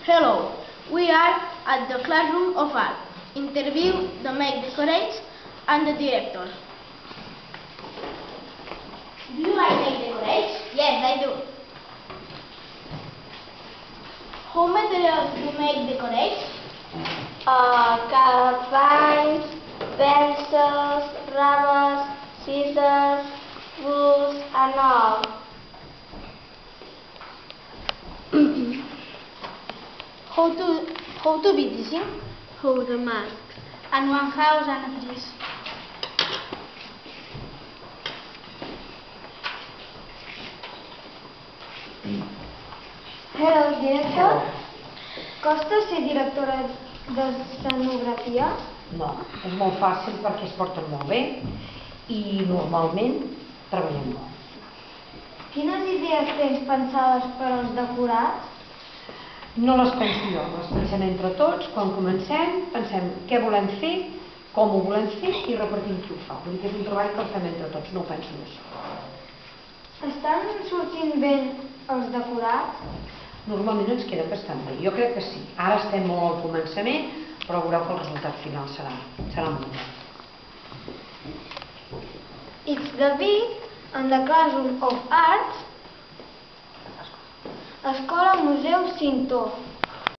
Hello, we are at the Classroom of Art. Interview the make decorates and the director. Do you like make decorates? Yes, I do. How materials do you make decorates? Paints, pencils, rubbers, scissors, glues and all. How to be teaching? How the masks. And one house and a trees. Hello, director. Costa ser directora d'escenografia? No, és molt fàcil perquè es porten molt bé i normalment treballem molt. Quines idees tens pensades per als decorats? No les penso jo, les pensem entre tots. Quan comencem, pensem què volem fer, com ho volem fer i repartim qui ho fa. Vull dir que és un treball que el fem entre tots, no ho penso jo sol. Estan sortint bé els decorats? Normalment ens queden bastant bé, jo crec que sí. Ara estem molt al començament, però veureu que el resultat final serà molt bé. It's the big and the Classroom of Arts, Escola Museu Cinto.